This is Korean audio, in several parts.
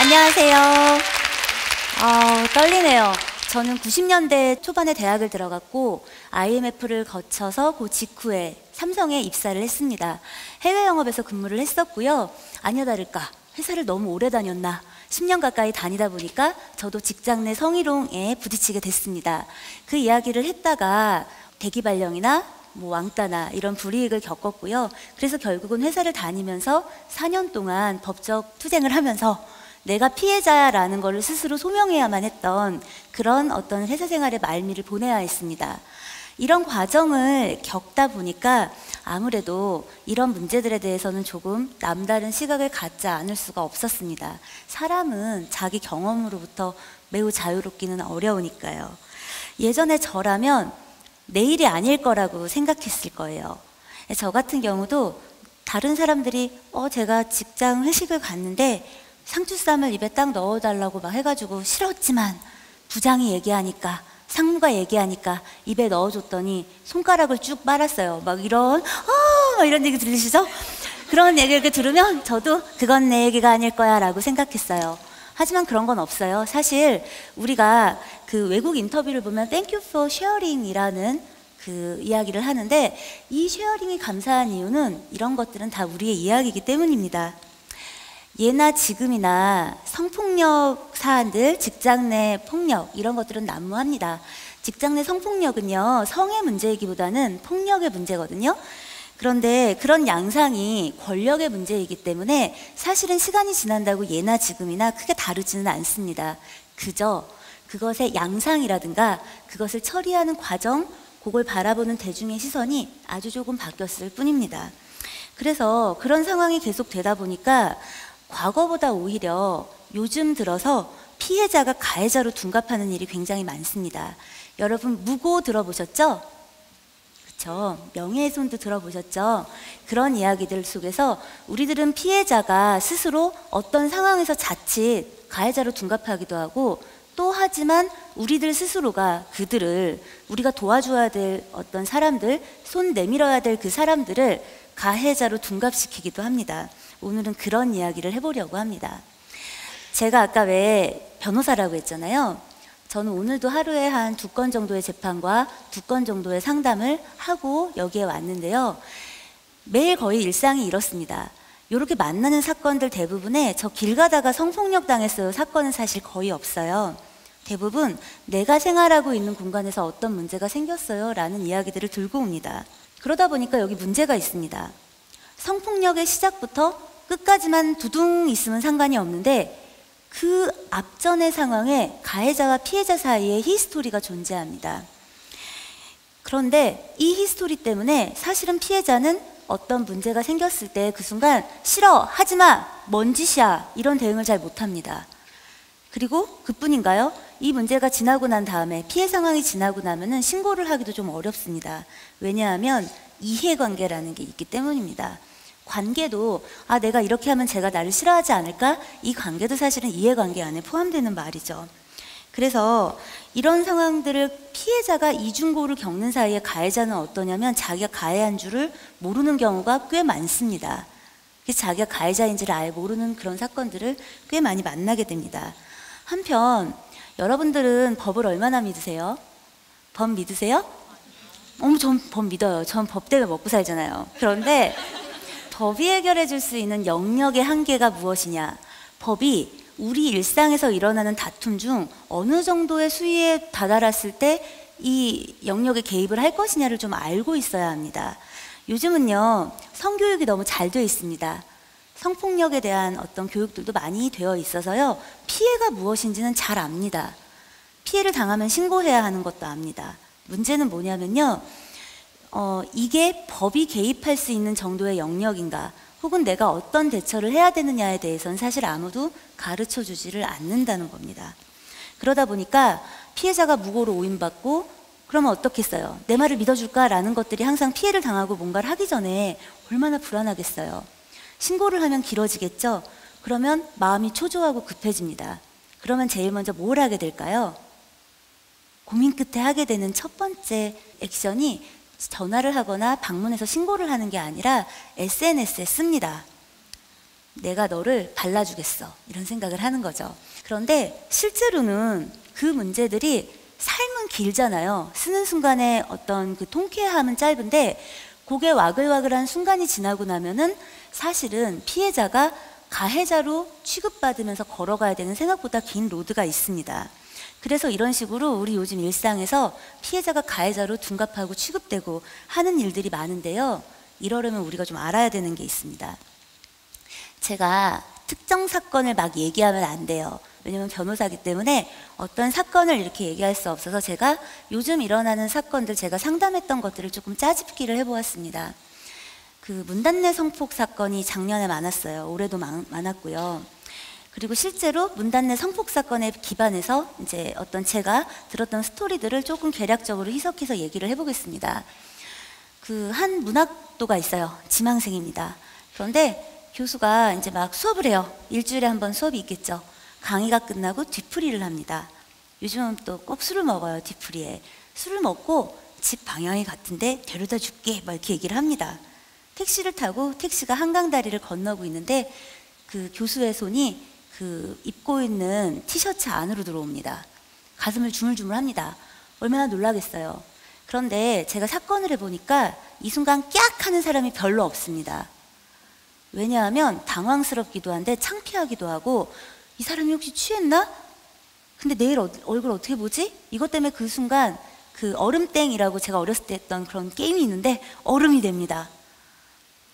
안녕하세요. 떨리네요. 저는 90년대 초반에 대학을 들어갔고 IMF를 거쳐서 그 직후에 삼성에 입사를 했습니다. 해외 영업에서 근무를 했었고요. 아니나 다를까 회사를 너무 오래 다녔나 10년 가까이 다니다 보니까 저도 직장 내 성희롱에 부딪히게 됐습니다. 그 이야기를 했다가 대기발령이나 왕따나 이런 불이익을 겪었고요. 그래서 결국은 회사를 다니면서 4년 동안 법적 투쟁을 하면서 내가 피해자라는 것을 스스로 소명해야만 했던 그런 어떤 회사 생활의 말미를 보내야 했습니다. 이런 과정을 겪다 보니까 아무래도 이런 문제들에 대해서는 조금 남다른 시각을 갖지 않을 수가 없었습니다. 사람은 자기 경험으로부터 매우 자유롭기는 어려우니까요. 예전에 저라면 내일이 아닐 거라고 생각했을 거예요. 저 같은 경우도 다른 사람들이 제가 직장 회식을 갔는데 상추쌈을 입에 딱 넣어달라고 막 해가지고 싫었지만 부장이 얘기하니까 상무가 얘기하니까 입에 넣어줬더니 손가락을 쭉 빨았어요. 막 이런 얘기 들으시죠? 그런 얘기를 들으면 저도 그건 내 얘기가 아닐 거야 라고 생각했어요. 하지만 그런 건 없어요. 사실 우리가 그 외국 인터뷰를 보면 Thank you for sharing 이라는 그 이야기를 하는데 이 쉐어링이 감사한 이유는 이런 것들은 다 우리의 이야기이기 때문입니다. 예나 지금이나 성폭력 사안들, 직장 내 폭력 이런 것들은 난무합니다. 직장 내 성폭력은요, 성의 문제이기보다는 폭력의 문제거든요. 그런데 그런 양상이 권력의 문제이기 때문에 사실은 시간이 지난다고 예나 지금이나 크게 다르지는 않습니다. 그저 그것의 양상이라든가 그것을 처리하는 과정, 그걸 바라보는 대중의 시선이 아주 조금 바뀌었을 뿐입니다. 그래서 그런 상황이 계속 되다 보니까 과거보다 오히려 요즘 들어서 피해자가 가해자로 둔갑하는 일이 굉장히 많습니다. 여러분 무고 들어보셨죠? 그렇죠. 명예훼손도 들어보셨죠? 그런 이야기들 속에서 우리들은 피해자가 스스로 어떤 상황에서 자칫 가해자로 둔갑하기도 하고 또 하지만 우리들 스스로가 그들을 우리가 도와줘야 될 어떤 사람들, 손 내밀어야 될 그 사람들을 가해자로 둔갑시키기도 합니다. 오늘은 그런 이야기를 해보려고 합니다. 제가 아까 왜 변호사라고 했잖아요. 저는 오늘도 하루에 한 2건 정도의 재판과 2건 정도의 상담을 하고 여기에 왔는데요. 매일 거의 일상이 이렇습니다. 이렇게 만나는 사건들 대부분에 저 길 가다가 성폭력 당했어요 사건은 사실 거의 없어요. 대부분 내가 생활하고 있는 공간에서 어떤 문제가 생겼어요 라는 이야기들을 들고 옵니다. 그러다 보니까 여기 문제가 있습니다. 성폭력의 시작부터 끝까지만 두둥 있으면 상관이 없는데 그 앞전의 상황에 가해자와 피해자 사이에 히스토리가 존재합니다. 그런데 이 히스토리 때문에 사실은 피해자는 어떤 문제가 생겼을 때 그 순간 싫어, 하지마, 뭔 짓이야 이런 대응을 잘 못합니다. 그리고 그뿐인가요? 이 문제가 지나고 난 다음에 피해 상황이 지나고 나면은 신고를 하기도 좀 어렵습니다. 왜냐하면 이해관계라는 게 있기 때문입니다. 관계도 내가 이렇게 하면 제가 나를 싫어하지 않을까? 이 관계도 사실은 이해관계 안에 포함되는 말이죠. 그래서 이런 상황들을 피해자가 이중고를 겪는 사이에 가해자는 어떠냐면 자기가 가해한 줄을 모르는 경우가 꽤 많습니다. 그래서 자기가 가해자인지를 아예 모르는 그런 사건들을 꽤 많이 만나게 됩니다. 한편 여러분들은 법을 얼마나 믿으세요? 법 믿으세요? 전 법 믿어요. 전 법 때문에 먹고 살잖아요. 그런데 법이 해결해 줄 수 있는 영역의 한계가 무엇이냐? 법이 우리 일상에서 일어나는 다툼 중 어느 정도의 수위에 다다랐을 때 이 영역에 개입을 할 것이냐를 좀 알고 있어야 합니다. 요즘은요, 성교육이 너무 잘 되어 있습니다. 성폭력에 대한 어떤 교육들도 많이 되어 있어서요, 피해가 무엇인지는 잘 압니다. 피해를 당하면 신고해야 하는 것도 압니다. 문제는 뭐냐면요, 이게 법이 개입할 수 있는 정도의 영역인가, 혹은 내가 어떤 대처를 해야 되느냐에 대해서는 사실 아무도 가르쳐 주지를 않는다는 겁니다. 그러다 보니까 피해자가 무고로 오인받고 그러면 어떻겠어요? 내 말을 믿어줄까라는 것들이 항상 피해를 당하고 뭔가를 하기 전에 얼마나 불안하겠어요. 신고를 하면 길어지겠죠? 그러면 마음이 초조하고 급해집니다. 그러면 제일 먼저 뭘 하게 될까요? 고민 끝에 하게 되는 첫 번째 액션이 전화를 하거나 방문해서 신고를 하는 게 아니라 SNS에 씁니다. 내가 너를 발라주겠어. 이런 생각을 하는 거죠. 그런데 실제로는 그 문제들이 삶은 길잖아요. 쓰는 순간에 어떤 그 통쾌함은 짧은데 고개 와글와글한 순간이 지나고 나면은 사실은 피해자가 가해자로 취급받으면서 걸어가야 되는 생각보다 긴 로드가 있습니다. 그래서 이런 식으로 우리 요즘 일상에서 피해자가 가해자로 둔갑하고 취급되고 하는 일들이 많은데요. 이러려면 우리가 좀 알아야 되는 게 있습니다. 제가 특정 사건을 막 얘기하면 안 돼요. 왜냐면 변호사이기 때문에 어떤 사건을 이렇게 얘기할 수 없어서 제가 요즘 일어나는 사건들, 제가 상담했던 것들을 조금 짜집기를 해보았습니다. 그 문단내 성폭 사건이 작년에 많았어요. 올해도 많았고요. 그리고 실제로 문단내 성폭 사건에 기반해서 이제 어떤 제가 들었던 스토리들을 조금 개략적으로 희석해서 얘기를 해보겠습니다. 그 한 문학도가 있어요. 지망생입니다. 그런데 교수가 이제 막 수업을 해요. 일주일에 한 번 수업이 있겠죠. 강의가 끝나고 뒤풀이를 합니다. 요즘은 또 꼭 술을 먹어요. 뒤풀이에. 술을 먹고 집 방향이 같은데 데려다 줄게 막 이렇게 얘기를 합니다. 택시를 타고 택시가 한강다리를 건너고 있는데 그 교수의 손이 그 입고 있는 티셔츠 안으로 들어옵니다. 가슴을 주물주물합니다. 얼마나 놀라겠어요. 그런데 제가 사건을 해보니까 이 순간 깍 하는 사람이 별로 없습니다. 왜냐하면 당황스럽기도 한데 창피하기도 하고 이 사람이 혹시 취했나? 근데 내일 얼굴 어떻게 보지? 이것 때문에 그 순간 그 얼음땡이라고 제가 어렸을 때 했던 그런 게임이 있는데 얼음이 됩니다.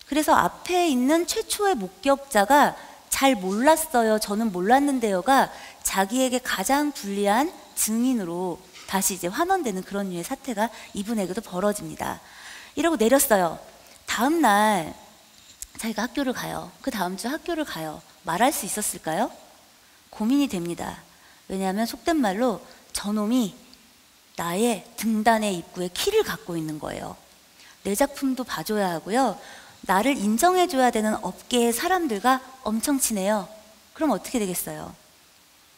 그래서 앞에 있는 최초의 목격자가 잘 몰랐어요. 저는 몰랐는데요가 자기에게 가장 불리한 증인으로 다시 이제 환원되는 그런 류의 사태가 이분에게도 벌어집니다. 이러고 내렸어요. 다음 날 자기가 학교를 가요. 그 다음 주 학교를 가요. 말할 수 있었을까요? 고민이 됩니다. 왜냐하면 속된 말로 저놈이 나의 등단의 입구에 키를 갖고 있는 거예요. 내 작품도 봐줘야 하고요. 나를 인정해줘야 되는 업계의 사람들과 엄청 친해요. 그럼 어떻게 되겠어요?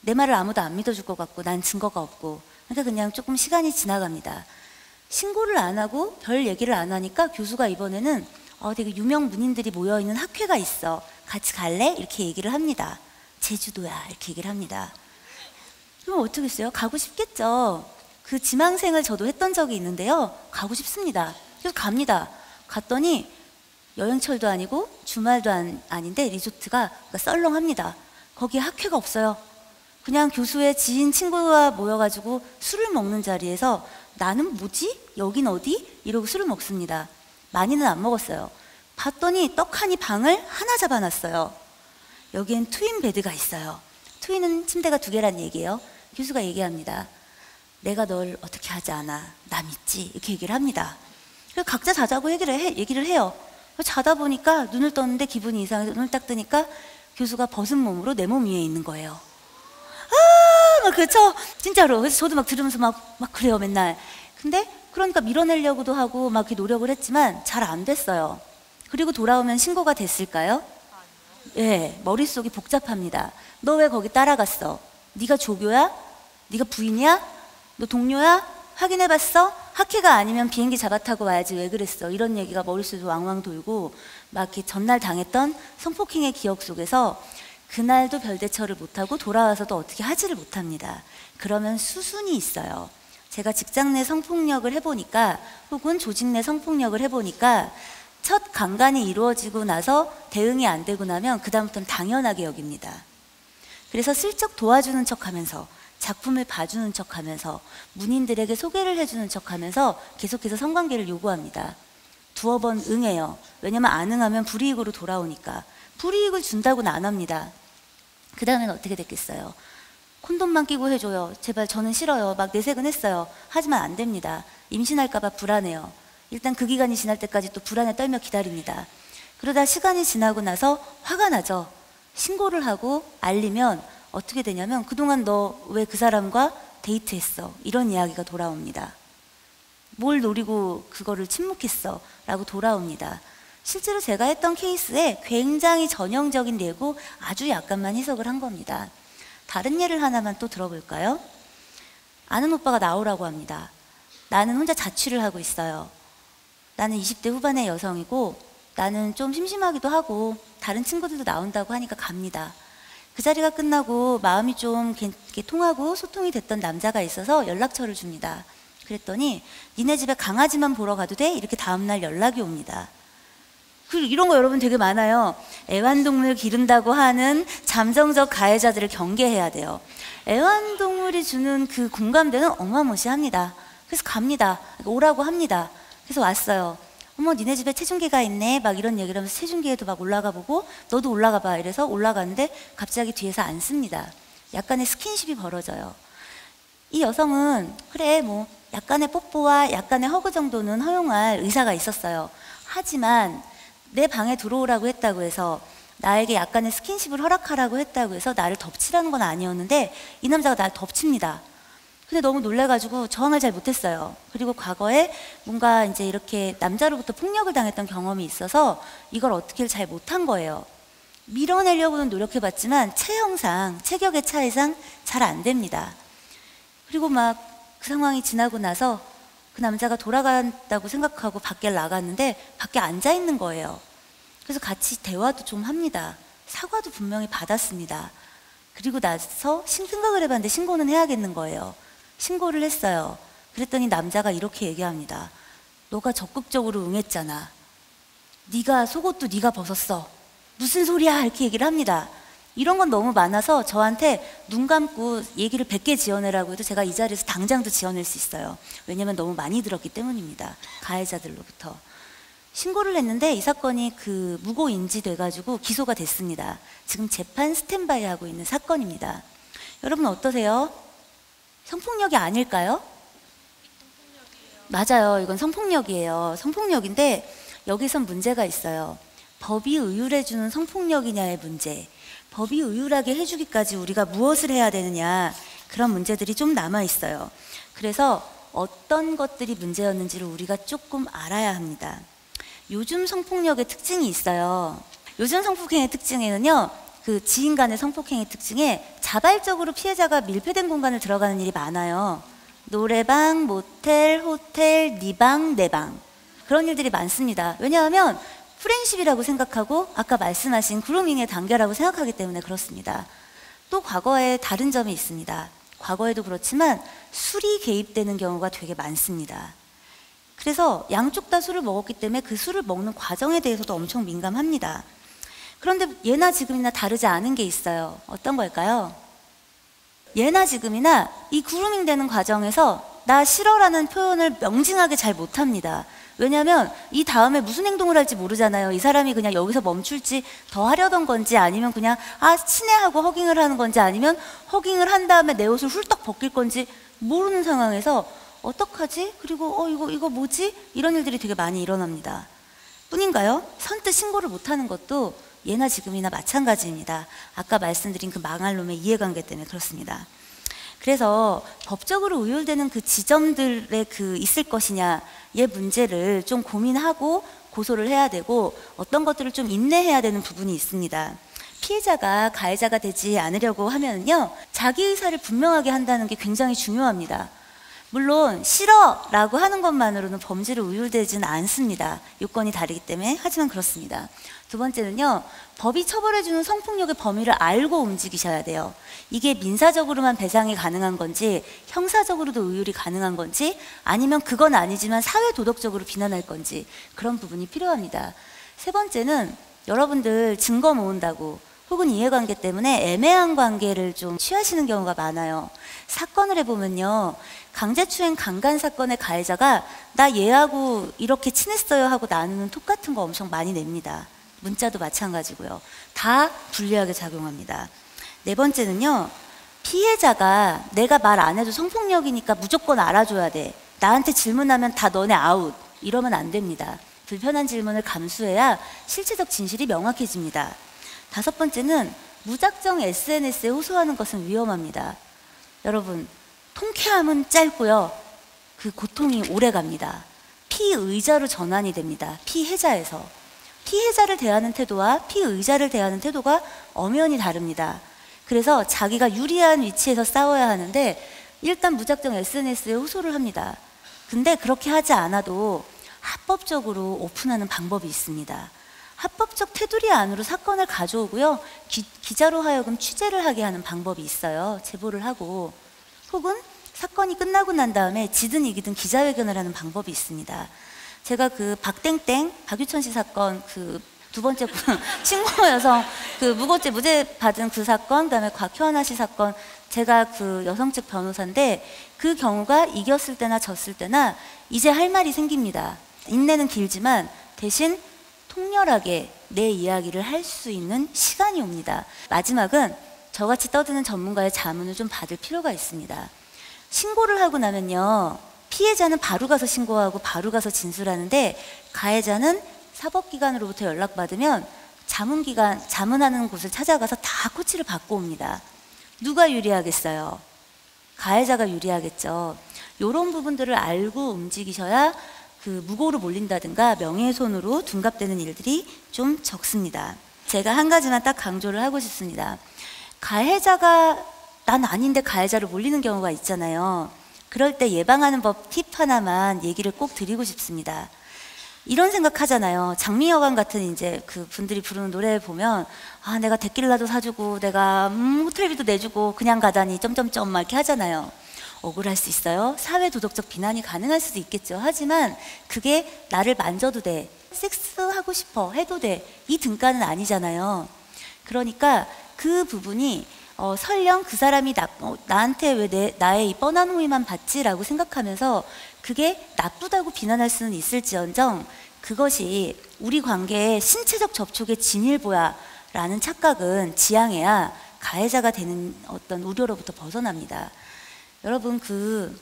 내 말을 아무도 안 믿어줄 것 같고 난 증거가 없고 그러니까 그냥 조금 시간이 지나갑니다. 신고를 안 하고 별 얘기를 안 하니까 교수가 이번에는 되게 유명 문인들이 모여있는 학회가 있어. 같이 갈래? 이렇게 얘기를 합니다. 제주도야 이렇게 얘기를 합니다. 그럼 어떻게 했어요? 가고 싶겠죠. 그 지망생을 저도 했던 적이 있는데요. 가고 싶습니다. 그래서 갑니다. 갔더니 여행철도 아니고 주말도 아닌데 리조트가 그러니까 썰렁합니다. 거기에 학회가 없어요. 그냥 교수의 지인 친구가 모여가지고 술을 먹는 자리에서 나는 뭐지? 여긴 어디? 이러고 술을 먹습니다. 많이는 안 먹었어요. 봤더니 떡하니 방을 하나 잡아놨어요. 여기엔 트윈 베드가 있어요. 트윈은 침대가 2개란 얘기예요. 교수가 얘기합니다. 내가 널 어떻게 하지 않아. 나 믿지? 이렇게 얘기를 합니다. 그래서 각자 자자고 얘기를 해요. 자다 보니까 눈을 떴는데 기분이 이상해서 눈을 딱 뜨니까 교수가 벗은 몸으로 내 몸 위에 있는 거예요. 막 그렇죠? 진짜로. 그래서 저도 막 들으면서 막 그래요, 맨날. 근데 그러니까 밀어내려고도 하고 막 이렇게 노력을 했지만 잘 안 됐어요. 그리고 돌아오면 신고가 됐을까요? 예, 머릿속이 복잡합니다. 너 왜 거기 따라갔어? 네가 조교야? 네가 부인이야? 너 동료야? 확인해봤어? 학회가 아니면 비행기 잡아타고 와야지 왜 그랬어? 이런 얘기가 머릿속에 왕왕 돌고 막 이렇게 전날 당했던 성폭행의 기억 속에서 그날도 별 대처를 못하고 돌아와서도 어떻게 하지를 못합니다. 그러면 수순이 있어요. 제가 직장 내 성폭력을 해보니까 혹은 조직 내 성폭력을 해보니까 첫 강간이 이루어지고 나서 대응이 안 되고 나면 그 다음부터는 당연하게 여깁니다. 그래서 슬쩍 도와주는 척하면서 작품을 봐주는 척하면서 문인들에게 소개를 해주는 척하면서 계속해서 성관계를 요구합니다. 2번 응해요. 왜냐면 안 응하면 불이익으로 돌아오니까. 불이익을 준다고는 안 합니다. 그 다음엔 어떻게 됐겠어요? 콘돔만 끼고 해줘요. 제발 저는 싫어요. 막 내색은 했어요. 하지만 안 됩니다. 임신할까봐 불안해요. 일단 그 기간이 지날 때까지 또 불안에 떨며 기다립니다. 그러다 시간이 지나고 나서 화가 나죠. 신고를 하고 알리면 어떻게 되냐면 그동안 너 왜 그 사람과 데이트했어? 이런 이야기가 돌아옵니다. 뭘 노리고 그거를 침묵했어? 라고 돌아옵니다. 실제로 제가 했던 케이스에 굉장히 전형적인 예고 아주 약간만 해석을 한 겁니다. 다른 예를 하나만 또 들어볼까요? 아는 오빠가 나오라고 합니다. 나는 혼자 자취를 하고 있어요. 나는 20대 후반의 여성이고 나는 좀 심심하기도 하고 다른 친구들도 나온다고 하니까 갑니다. 그 자리가 끝나고 마음이 좀 이렇게 통하고 소통이 됐던 남자가 있어서 연락처를 줍니다. 그랬더니 니네 집에 강아지만 보러 가도 돼? 이렇게 다음날 연락이 옵니다. 이런 거 여러분 되게 많아요. 애완동물 기른다고 하는 잠정적 가해자들을 경계해야 돼요. 애완동물이 주는 그 공감대는 어마무시합니다. 그래서 갑니다. 오라고 합니다. 그래서 왔어요. 어머 니네 집에 체중계가 있네 막 이런 얘기를 하면서 체중계에도 막 올라가 보고 너도 올라가 봐 이래서 올라가는데 갑자기 뒤에서 앉습니다. 약간의 스킨십이 벌어져요. 이 여성은 그래 뭐 약간의 뽀뽀와 약간의 허그 정도는 허용할 의사가 있었어요. 하지만 내 방에 들어오라고 했다고 해서 나에게 약간의 스킨십을 허락하라고 했다고 해서 나를 덮치라는 건 아니었는데 이 남자가 나를 덮칩니다. 근데 너무 놀래가지고 저항을 잘 못했어요. 그리고 과거에 뭔가 이제 이렇게 남자로부터 폭력을 당했던 경험이 있어서 이걸 어떻게 잘 못한 거예요. 밀어내려고는 노력해봤지만 체형상, 체격의 차이상 잘 안 됩니다. 그리고 막 그 상황이 지나고 나서 그 남자가 돌아간다고 생각하고 밖에 나갔는데 밖에 앉아 있는 거예요. 그래서 같이 대화도 좀 합니다. 사과도 분명히 받았습니다. 그리고 나서 생각을 해봤는데 신고는 해야겠는 거예요. 신고를 했어요. 그랬더니 남자가 이렇게 얘기합니다. 너가 적극적으로 응했잖아. 네가 속옷도 네가 벗었어. 무슨 소리야 이렇게 얘기를 합니다. 이런 건 너무 많아서 저한테 눈 감고 얘기를 100개 지어내라고 해도 제가 이 자리에서 당장도 지어낼 수 있어요. 왜냐면 너무 많이 들었기 때문입니다. 가해자들로부터. 신고를 했는데 이 사건이 무고 인지돼가지고 기소가 됐습니다. 지금 재판 스탠바이 하고 있는 사건입니다. 여러분 어떠세요? 성폭력이 아닐까요? 맞아요. 이건 성폭력이에요. 성폭력인데 여기선 문제가 있어요. 법이 의율해주는 성폭력이냐의 문제. 법이 의율하게 해주기까지 우리가 무엇을 해야 되느냐, 그런 문제들이 좀 남아있어요. 그래서 어떤 것들이 문제였는지를 우리가 조금 알아야 합니다. 요즘 성폭력의 특징이 있어요. 요즘 성폭행의 특징에는요, 지인 간의 성폭행의 특징에 자발적으로 피해자가 밀폐된 공간을 들어가는 일이 많아요. 노래방, 모텔, 호텔, 네 방, 내 방. 그런 일들이 많습니다. 왜냐하면 프렌십이라고 생각하고 아까 말씀하신 그루밍의 단계라고 생각하기 때문에 그렇습니다. 또 과거에 다른 점이 있습니다. 과거에도 그렇지만 술이 개입되는 경우가 되게 많습니다. 그래서 양쪽 다 술을 먹었기 때문에 그 술을 먹는 과정에 대해서도 엄청 민감합니다. 그런데 예나 지금이나 다르지 않은 게 있어요. 어떤 걸까요? 예나 지금이나 이 그루밍 되는 과정에서 나 싫어라는 표현을 명징하게 잘 못합니다. 왜냐하면 이 다음에 무슨 행동을 할지 모르잖아요. 이 사람이 그냥 여기서 멈출지 더 하려던 건지 아니면 그냥 친해하고 허깅을 하는 건지 아니면 허깅을 한 다음에 내 옷을 훌떡 벗길 건지 모르는 상황에서 어떡하지? 그리고 이거 뭐지? 이런 일들이 되게 많이 일어납니다. 뿐인가요? 선뜻 신고를 못하는 것도 예나 지금이나 마찬가지입니다. 아까 말씀드린 그 망할 놈의 이해관계 때문에 그렇습니다. 그래서 법적으로 의율되는 그 지점들의 있을 것이냐의 문제를 좀 고민하고 고소를 해야 되고 어떤 것들을 좀 인내해야 되는 부분이 있습니다. 피해자가 가해자가 되지 않으려고 하면요, 자기 의사를 분명하게 한다는 게 굉장히 중요합니다. 물론 싫어라고 하는 것만으로는 범죄로 의율되지는 않습니다. 요건이 다르기 때문에. 하지만 그렇습니다. 두 번째는요, 법이 처벌해주는 성폭력의 범위를 알고 움직이셔야 돼요. 이게 민사적으로만 배상이 가능한 건지 형사적으로도 의율이 가능한 건지 아니면 그건 아니지만 사회도덕적으로 비난할 건지 그런 부분이 필요합니다. 세 번째는 여러분들 증거 모은다고 혹은 이해관계 때문에 애매한 관계를 좀 취하시는 경우가 많아요. 사건을 해보면요, 강제추행 강간 사건의 가해자가 나 얘하고 이렇게 친했어요 하고 나누는 톡 같은 거 엄청 많이 냅니다. 문자도 마찬가지고요. 다 불리하게 작용합니다. 네 번째는요, 피해자가 내가 말 안 해도 성폭력이니까 무조건 알아줘야 돼. 나한테 질문하면 다 너네 아웃. 이러면 안 됩니다. 불편한 질문을 감수해야 실체적 진실이 명확해집니다. 다섯 번째는 무작정 SNS에 호소하는 것은 위험합니다. 여러분, 통쾌함은 짧고요, 그 고통이 오래 갑니다. 피의자로 전환이 됩니다. 피해자에서. 피해자를 대하는 태도와 피의자를 대하는 태도가 엄연히 다릅니다. 그래서 자기가 유리한 위치에서 싸워야 하는데 일단 무작정 SNS에 호소를 합니다. 근데 그렇게 하지 않아도 합법적으로 오픈하는 방법이 있습니다. 합법적 테두리 안으로 사건을 가져오고요. 기자로 하여금 취재를 하게 하는 방법이 있어요. 제보를 하고. 혹은 사건이 끝나고 난 다음에 지든 이기든 기자회견을 하는 방법이 있습니다. 제가 그 박땡땡, 박유천 씨 사건, 그 두 번째 친구 여성 그 무죄 받은 그 사건, 그다음에 곽효아나 씨 사건, 제가 그 여성 측 변호사인데 그 경우가 이겼을 때나 졌을 때나 이제 할 말이 생깁니다. 인내는 길지만 대신 통렬하게 내 이야기를 할 수 있는 시간이 옵니다. 마지막은 저같이 떠드는 전문가의 자문을 좀 받을 필요가 있습니다. 신고를 하고 나면요, 피해자는 바로 가서 신고하고 바로 가서 진술하는데 가해자는 사법기관으로부터 연락받으면 자문하는 곳을 찾아가서 다 코치를 받고 옵니다. 누가 유리하겠어요? 가해자가 유리하겠죠. 이런 부분들을 알고 움직이셔야 그 무고로 몰린다든가 명예훼손으로 둔갑되는 일들이 좀 적습니다. 제가 한 가지만 딱 강조를 하고 싶습니다. 가해자가 난 아닌데 가해자를 몰리는 경우가 있잖아요. 그럴 때 예방하는 법 팁 하나만 얘기를 꼭 드리고 싶습니다. 이런 생각 하잖아요. 장미여관 같은 이제 그 분들이 부르는 노래 보면, 아, 내가 데킬라도 사주고, 내가 호텔비도 내주고, 그냥 가다니, 점점점 막 이렇게 하잖아요. 억울할 수 있어요. 사회 도덕적 비난이 가능할 수도 있겠죠. 하지만 그게 나를 만져도 돼, 섹스하고 싶어 해도 돼, 이 등가는 아니잖아요. 그러니까 그 부분이 설령 그 사람이 나한테 왜 나의 이 뻔한 호의만 받지라고 생각하면서 그게 나쁘다고 비난할 수는 있을지언정 그것이 우리 관계의 신체적 접촉의 진일보야 라는 착각은 지양해야 가해자가 되는 어떤 우려로부터 벗어납니다. 여러분, 그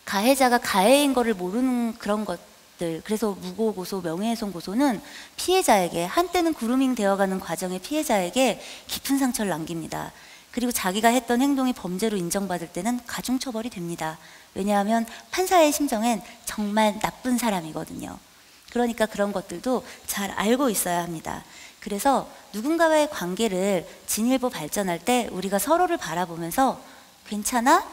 가해자가 가해인 거를 모르는 그런 것들, 그래서 무고 고소, 명예훼손 고소는 피해자에게, 한때는 그루밍 되어가는 과정의 피해자에게 깊은 상처를 남깁니다. 그리고 자기가 했던 행동이 범죄로 인정받을 때는 가중처벌이 됩니다. 왜냐하면 판사의 심정엔 정말 나쁜 사람이거든요. 그러니까 그런 것들도 잘 알고 있어야 합니다. 그래서 누군가와의 관계를 진일보 발전할 때 우리가 서로를 바라보면서 괜찮아?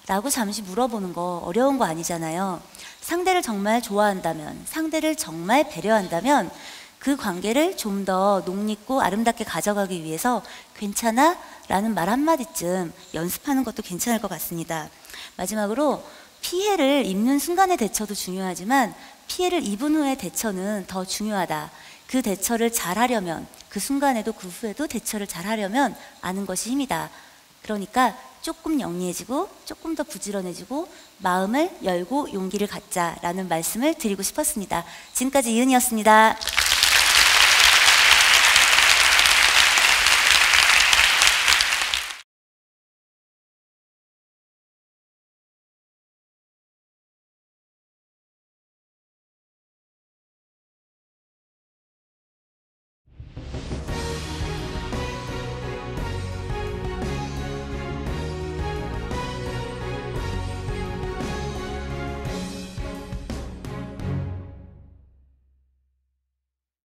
라고 잠시 물어보는 거 어려운 거 아니잖아요. 상대를 정말 좋아한다면, 상대를 정말 배려한다면 그 관계를 좀 더 녹립고 아름답게 가져가기 위해서 괜찮아? 라는 말 한마디쯤 연습하는 것도 괜찮을 것 같습니다. 마지막으로 피해를 입는 순간의 대처도 중요하지만 피해를 입은 후의 대처는 더 중요하다. 그 대처를 잘하려면, 그 순간에도 그 후에도 대처를 잘하려면 아는 것이 힘이다. 그러니까 조금 영리해지고 조금 더 부지런해지고 마음을 열고 용기를 갖자라는 말씀을 드리고 싶었습니다. 지금까지 이은이었습니다.